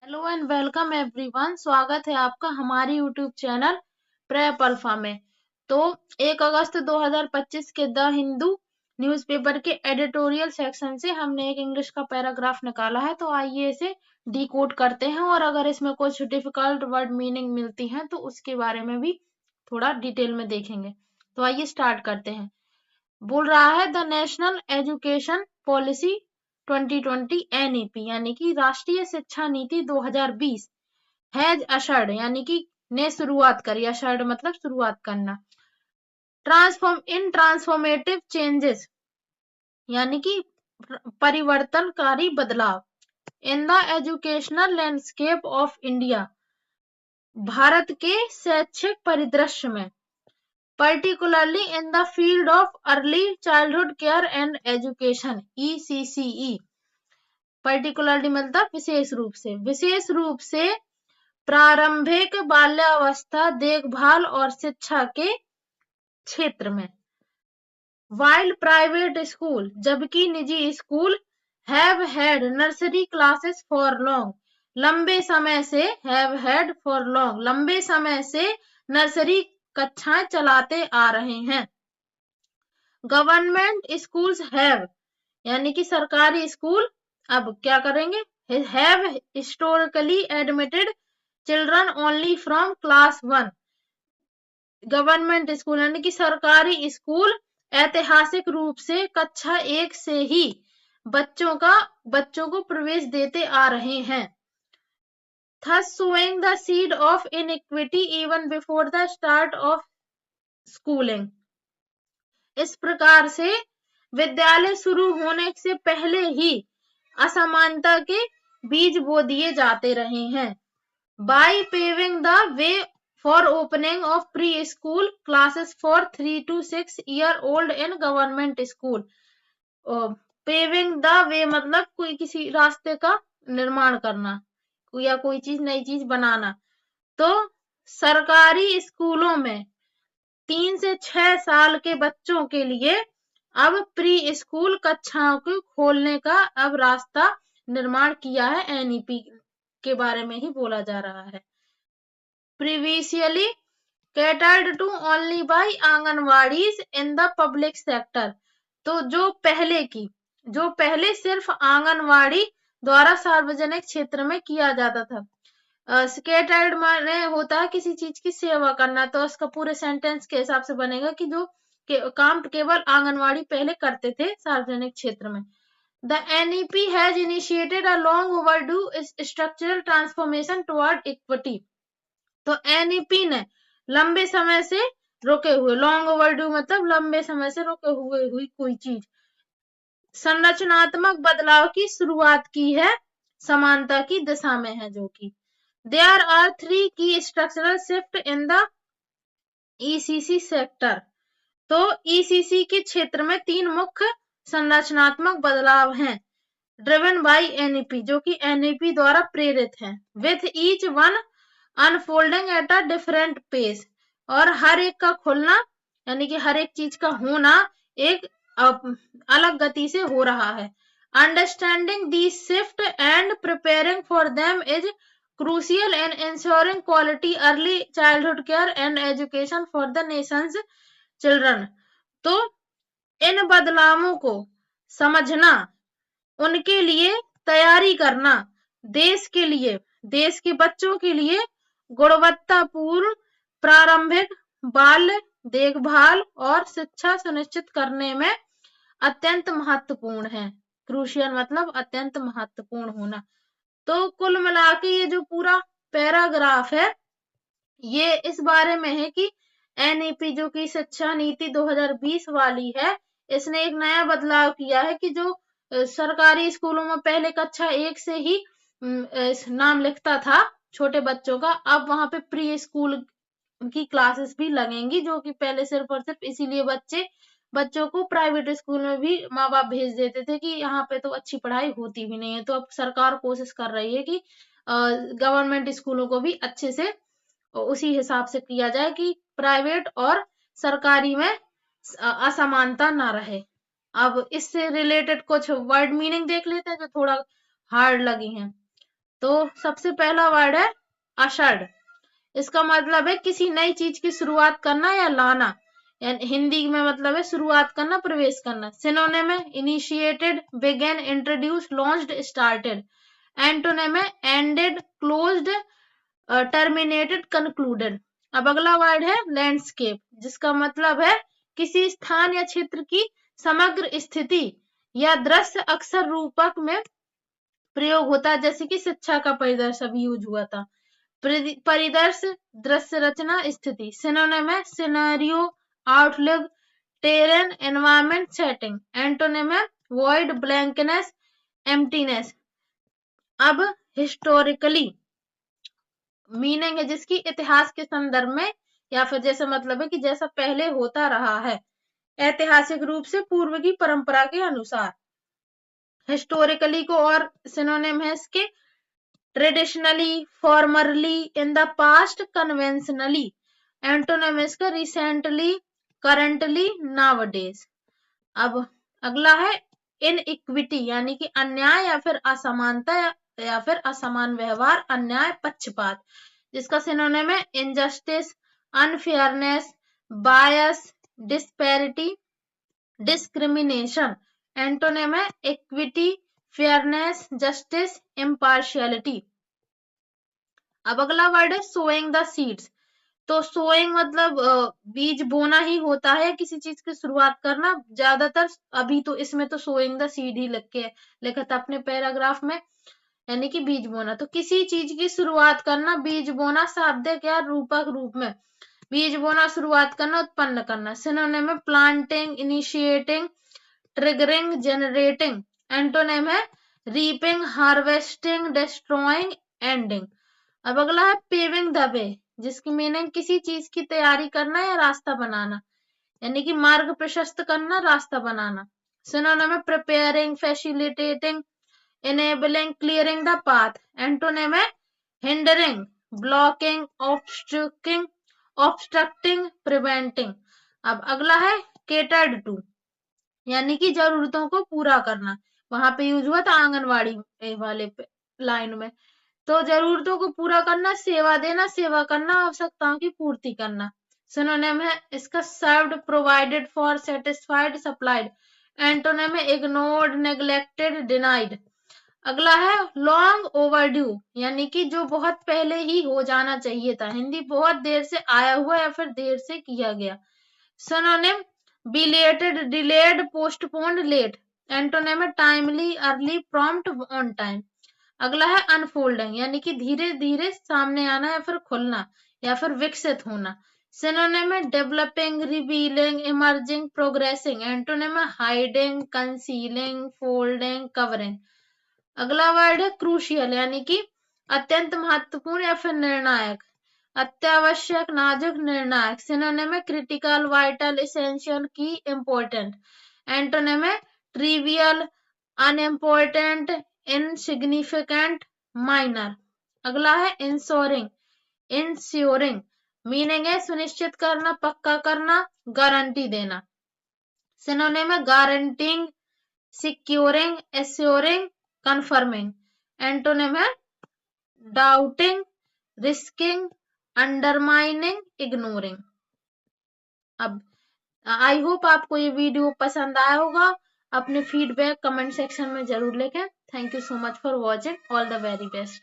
Hello and welcome everyone. स्वागत है आपका हमारी यूट्यूब चैनल प्रेप अल्फा में। तो 1 अगस्त 2025 के द हिंदू न्यूज़पेपर के एडिटोरियल सेक्शन से हमने एक इंग्लिश का पैराग्राफ निकाला है। तो आइए इसे डिकोड करते हैं और अगर इसमें कुछ डिफिकल्ट वर्ड मीनिंग मिलती हैं तो उसके बारे में भी थोड़ा डिटेल में देखेंगे। तो आइए स्टार्ट करते हैं। बोल रहा है the national education policy 2020 NEP यानी कि राष्ट्रीय शिक्षा नीति 2020 हैज अशर्ड यानी कि ने शुरुआत करी। अशर्ड मतलब शुरुआत करना। ट्रांसफॉर्मेटिव चेंजेस यानी कि परिवर्तनकारी बदलाव in the educational landscape of India Bharat के शैक्षिक परिदृश्य में particularly in the field of early childhood care and education ECCE। particularly मतलब विशेष रूप से प्रारंभिक बाल्यावस्था देखभाल और शिक्षा के क्षेत्र में। while private school जबकि निजी school have had nursery classes for long लंबे समय से नर्सरी कक्षाएं चलाते आ रहे हैं। गवर्नमेंट स्कूल्स हैव यानी कि सरकारी स्कूल अब क्या करेंगे, have historically admitted children only from class 1। Government school यानी कि सरकारी स्कूल ऐतिहासिक रूप से कक्षा 1 से ही बच्चों को प्रवेश देते आ रहे हैं। thus sowing the seed of inequity even before the start of schooling। इस प्रकार से विद्यालय शुरू होने से पहले ही असमानता के बीज बो दिए जाते रहे हैं। by paving the way for opening of pre-school classes for 3 to 6 year old in government school। paving the way मतलब कोई किसी रास्ते का निर्माण करना या कोई चीज नई चीज बनाना। तो सरकारी स्कूलों में 3 से 6 साल के बच्चों के लिए अब प्री स्कूल कक्षाओं को खोलने का अब रास्ता निर्माण किया है। एनईपी के बारे में ही बोला जा रहा है। Previously catered to only by anganwadis in the public sector। तो जो पहले सिर्फ आंगनवाड़ी द्वारा सार्वजनिक क्षेत्र में किया जाता था। स्केटर्ड माने होता है किसी चीज की सेवा करना। तो उसका पूरे सेंटेंस के हिसाब से बनेगा कि जो काम केवल आंगनवाड़ी पहले करते थे सार्वजनिक क्षेत्र में। The NEP has initiated a long overdue structural transformation toward equity. तो एनईपी ने लंबे समय से रोके हुए, लॉन्ग ओवरड्यू मतलब लंबे समय से रोके हुए हुई कोई चीज, संरचनात्मक बदलाव की शुरुआत की है, समानता की दिशा में है। जो कि there are 3 key structural shift in the ECC sector। तो ECC के क्षेत्र में 3 मुख्य संरचनात्मक बदलाव हैं। driven by NEP जो कि NEP द्वारा प्रेरित है। with each one unfolding at a different pace और हर एक का खुलना यानी कि हर एक चीज का होना एक अलग गति से हो रहा है। understanding these shift and preparing for them is crucial in ensuring quality early childhood care and education for the nation's children। तो इन बदलावों को समझना, उनके लिए तैयारी करना, देश के बच्चों के लिए गुणवत्तापूर्ण प्रारंभिक बाल्य देखभाल और शिक्षा सुनिश्चित करने में अत्यंत महत्वपूर्ण है। क्रूशियल मतलब अत्यंत महत्वपूर्ण होना। तो कुल मिला के ये जो पूरा पैराग्राफ है ये इस बारे में है कि एनईपी जो कि शिक्षा नीति 2020 वाली है, इसने एक नया बदलाव किया है कि जो सरकारी स्कूलों में पहले कक्षा 1 से ही नाम लिखता था छोटे बच्चों का, अब वहां पे प्री स्कूल की क्लासेस भी लगेंगी। जो कि पहले सिर्फ और सिर्फ इसीलिए बच्चों को प्राइवेट स्कूल में भी माँ बाप भेज देते थे कि यहाँ पे तो अच्छी पढ़ाई होती भी नहीं है। तो अब सरकार कोशिश कर रही है कि गवर्नमेंट स्कूलों को भी अच्छे से उसी हिसाब से किया जाए कि प्राइवेट और सरकारी में असमानता ना रहे। अब इससे रिलेटेड कुछ वर्ड मीनिंग देख लेते हैं जो थोड़ा हार्ड लगी हैं। तो सबसे पहला वर्ड है अशर्ड। इसका मतलब है किसी नई चीज की शुरुआत करना या लाना, यानी हिंदी में मतलब है शुरुआत करना, प्रवेश करना। सिनोनिम है initiated, begin, introduce, launched, started. Antonym है एंडेड, क्लोज्ड, टर्मिनेटेड, कंक्लूडेड। अब अगला वर्ड है लैंडस्केप, जिसका मतलब है किसी स्थान या क्षेत्र की समग्र स्थिति या दृश्य अक्सर रूपक में प्रयोग होता है, जैसे कि शिक्षा का परिदृश्य अभी यूज हुआ था। परिदृश्य, दृश्य रचना, स्थिति। सिनोनिम है scenario, outlook, terrain, environment, setting. Antonym है वॉइड, ब्लैंकनेस, एम्प्टीनेस। अब हिस्टोरिकली मीनिंग है जिसकी इतिहास के संदर्भ में, या फिर जैसे मतलब है कि जैसा पहले होता रहा है, ऐतिहासिक रूप से पूर्व की परंपरा के अनुसार। हिस्टोरिकली को और सिनोनिम है इसके traditionally, formerly, in the past, conventionally. Antonym इसका रिसेंटली, करंटली, नाउअडेज। अब अगला है इनइक्विटी, यानी कि अन्याय या फिर असमानता या फिर असमान व्यवहार, अन्याय, पक्षपात, जिसका सिनोनिम है इनजस्टिस, अनफेयरनेस, बायस, डिस्पैरिटी, डिस्क्रिमिनेशन। एंटोनिम है इक्विटी, फेयरनेस, जस्टिस, इम्पार्शियलिटी। अब अगला वर्ड है सोइंग द सीड्स। तो सोइंग मतलब बीज बोना ही होता है, किसी चीज की शुरुआत करना। ज्यादातर अभी तो इसमें तो सोइंग द सीड ही लिखा था अपने पैराग्राफ में, यानी कि बीज बोना। तो किसी चीज की शुरुआत करना, बीज बोना, शाब्दिक या रूपक रूप में बीज बोना, शुरुआत करना, उत्पन्न करना। सिनोनिम है planting, initiating, triggering, generating. Antonym है रीपिंग, हार्वेस्टिंग, डिस्ट्रॉइंग, एंडिंग। अब अगला है पेविंग द वे, जिसकी मीनिंग किसी चीज की तैयारी करना या रास्ता बनाना, यानी कि मार्ग प्रशस्त करना, रास्ता बनाना। सिनोनिम है preparing, facilitating, enabling, clearing the path. Antonym है hindering, blocking, obstructing, preventing। अब अगला है catered to, यानी कि जरूरतों को पूरा करना। वहां पे यूज हुआ था आंगनवाड़ी वाले लाइन में। तो जरूरतों को पूरा करना, सेवा देना, सेवा करना, आवश्यकताओं की पूर्ति करना। सिनोनिम है इसका served, provided for, satisfied, supplied. Antonym है इग्नोर्ड, नेग्लेक्टेड, डिनाइड। अगला है लॉन्ग ओवरड्यू, यानी कि जो बहुत पहले ही हो जाना चाहिए था। हिंदी बहुत देर से आया हुआ या फिर देर से किया गया। Synonym belated, delayed, postponed, late. Antonym है timely, early, prompt, on time. अगला है अनफोल्डिंग, यानी कि धीरे धीरे सामने आना या फिर खुलना या फिर विकसित होना। सिनोनिम है developing, revealing, emerging, progressing. Antonym है हाइडिंग, कंसीलिंग, फोल्डिंग, कवरिंग। अगला वर्ड है क्रूशियल, यानी कि अत्यंत महत्वपूर्ण या फिर निर्णायक, अत्यावश्यक, नाजुक, निर्णायक। सिनोनिम है क्रिटिकल, वाइटल, एसेंशियल, की, इंपॉर्टेंट। एंटोनिम है ट्रिवियल, अनइम्पोर्टेंट, इनसिग्निफिकेंट, माइनर। अगला है इंश्योरिंग, इंश्योरिंग, मीनिंग है सुनिश्चित करना, पक्का करना, गारंटी देना। सिनोनिम है guaranteeing, securing, assuring, confirming. Antonym है डाउटिंग, रिस्किंग, अंडरमाइनिंग, इग्नोरिंग। अब आई होप आपको ये वीडियो पसंद आया होगा। अपने फीडबैक कमेंट सेक्शन में जरूर लिखें। Thank you so much for watching. All the very best.